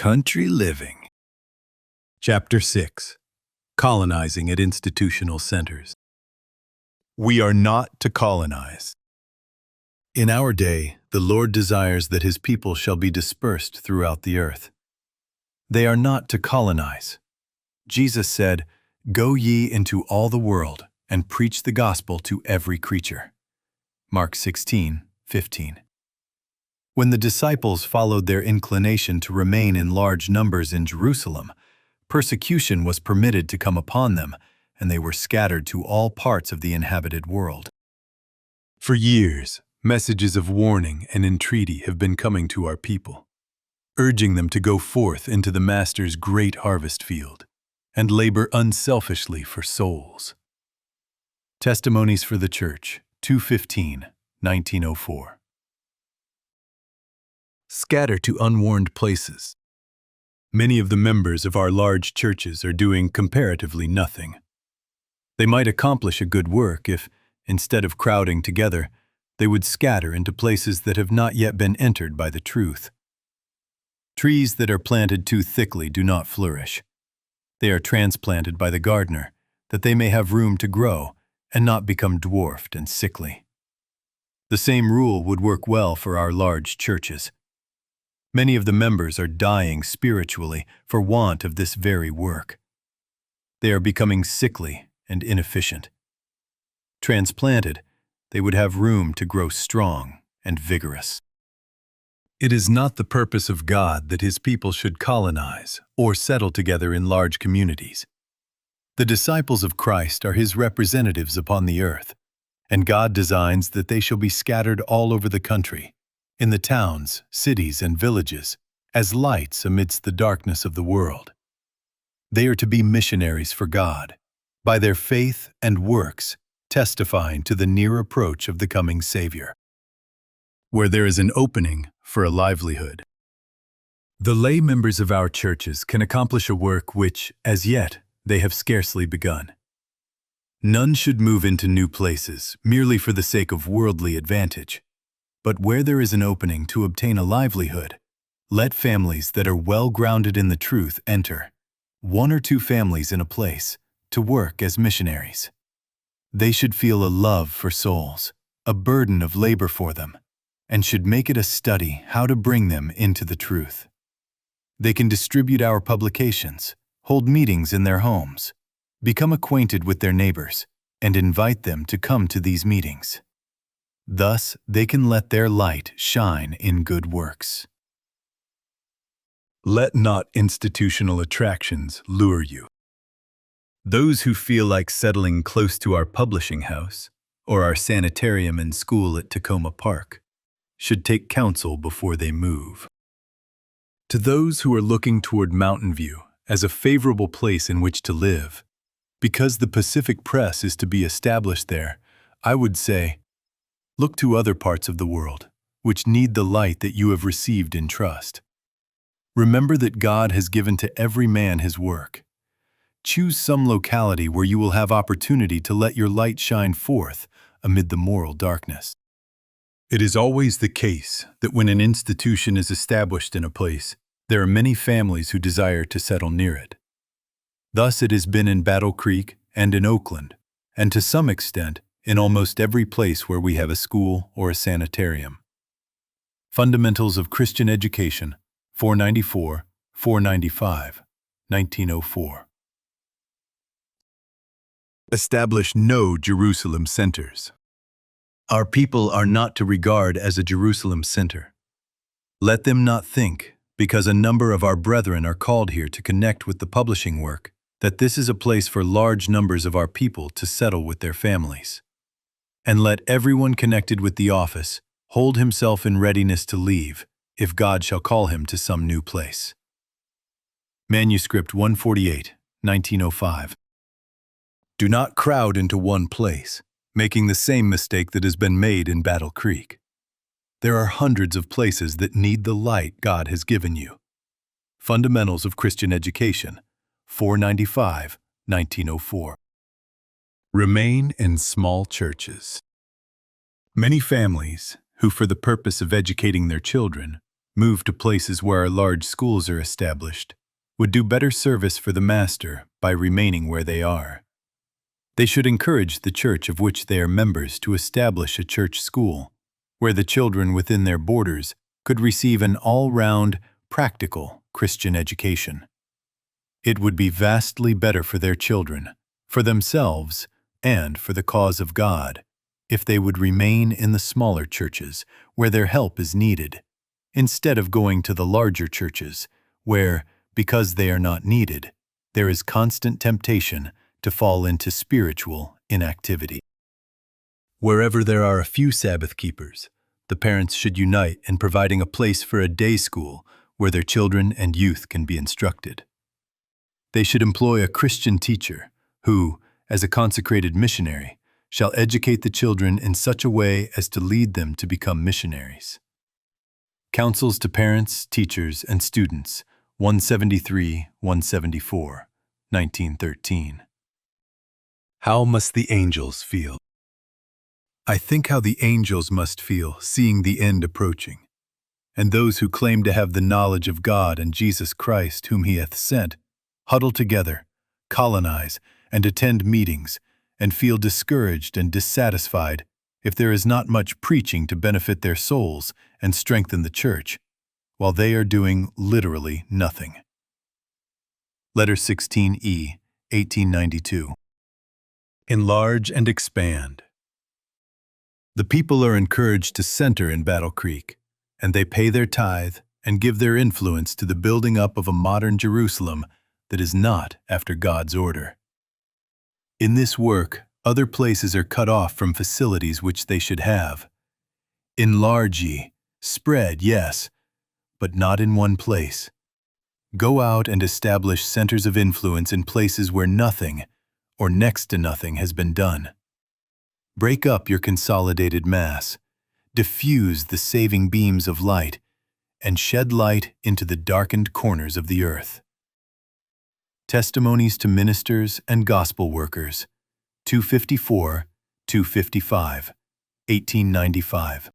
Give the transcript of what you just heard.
Country Living. Chapter 6. Colonizing at Institutional Centers. We are not to colonize. In our day, the Lord desires that His people shall be dispersed throughout the earth. They are not to colonize. Jesus said, "Go ye into all the world and preach the gospel to every creature." Mark 16:15. When the disciples followed their inclination to remain in large numbers in Jerusalem, persecution was permitted to come upon them, and they were scattered to all parts of the inhabited world. For years, messages of warning and entreaty have been coming to our people, urging them to go forth into the Master's great harvest field and labor unselfishly for souls. Testimonies for the Church, 215, 1904. Scatter to unwarned places. Many of the members of our large churches are doing comparatively nothing. They might accomplish a good work if, instead of crowding together, they would scatter into places that have not yet been entered by the truth. Trees that are planted too thickly do not flourish. They are transplanted by the gardener, that they may have room to grow and not become dwarfed and sickly. The same rule would work well for our large churches. Many of the members are dying spiritually for want of this very work. They are becoming sickly and inefficient. Transplanted, they would have room to grow strong and vigorous. It is not the purpose of God that His people should colonize or settle together in large communities. The disciples of Christ are His representatives upon the earth, and God designs that they shall be scattered all over the country, in the towns, cities, and villages, as lights amidst the darkness of the world. They are to be missionaries for God, by their faith and works, testifying to the near approach of the coming Savior. Where there is an opening for a livelihood. The lay members of our churches can accomplish a work which, as yet, they have scarcely begun. None should move into new places merely for the sake of worldly advantage. But where there is an opening to obtain a livelihood, let families that are well grounded in the truth enter, 1 or 2 families in a place, to work as missionaries. They should feel a love for souls, a burden of labor for them, and should make it a study how to bring them into the truth. They can distribute our publications, hold meetings in their homes, become acquainted with their neighbors, and invite them to come to these meetings. Thus, they can let their light shine in good works. Let not institutional attractions lure you. Those who feel like settling close to our publishing house or our sanitarium and school at Tacoma Park should take counsel before they move. To those who are looking toward Mountain View as a favorable place in which to live, because the Pacific Press is to be established there, I would say, look to other parts of the world, which need the light that you have received in trust. Remember that God has given to every man his work. Choose some locality where you will have opportunity to let your light shine forth amid the moral darkness. It is always the case that when an institution is established in a place, there are many families who desire to settle near it. Thus it has been in Battle Creek and in Oakland, and to some extent, in almost every place where we have a school or a sanitarium. Fundamentals of Christian Education, 494, 495, 1904. Establish no Jerusalem centers. Our people are not to regard as a Jerusalem center. Let them not think, because a number of our brethren are called here to connect with the publishing work, that this is a place for large numbers of our people to settle with their families. And let everyone connected with the office hold himself in readiness to leave, if God shall call him to some new place. Manuscript 148, 1905. Do not crowd into one place, making the same mistake that has been made in Battle Creek. There are hundreds of places that need the light God has given you. Fundamentals of Christian Education, 495, 1904. Remain in small churches. Many families, who for the purpose of educating their children, move to places where our large schools are established, would do better service for the Master by remaining where they are. They should encourage the church of which they are members to establish a church school, where the children within their borders could receive an all-round, practical Christian education. It would be vastly better for their children, for themselves, and for the cause of God, if they would remain in the smaller churches where their help is needed, instead of going to the larger churches where, because they are not needed, there is constant temptation to fall into spiritual inactivity. Wherever there are a few Sabbath keepers, the parents should unite in providing a place for a day school where their children and youth can be instructed. They should employ a Christian teacher who, as a consecrated missionary, shall educate the children in such a way as to lead them to become missionaries. Counsels to Parents, Teachers, and Students, 173-174, 1913. How must the angels feel? I think how the angels must feel seeing the end approaching, and those who claim to have the knowledge of God and Jesus Christ whom He hath sent, huddle together, colonize, and attend meetings, and feel discouraged and dissatisfied if there is not much preaching to benefit their souls and strengthen the church, while they are doing literally nothing. Letter 16E, 1892. Enlarge and expand. The people are encouraged to center in Battle Creek, and they pay their tithe and give their influence to the building up of a modern Jerusalem that is not after God's order. In this work, other places are cut off from facilities which they should have. Enlarge ye, spread, yes, but not in one place. Go out and establish centers of influence in places where nothing, or next to nothing, has been done. Break up your consolidated mass, diffuse the saving beams of light, and shed light into the darkened corners of the earth. Testimonies to Ministers and Gospel Workers, 254-255, 1895.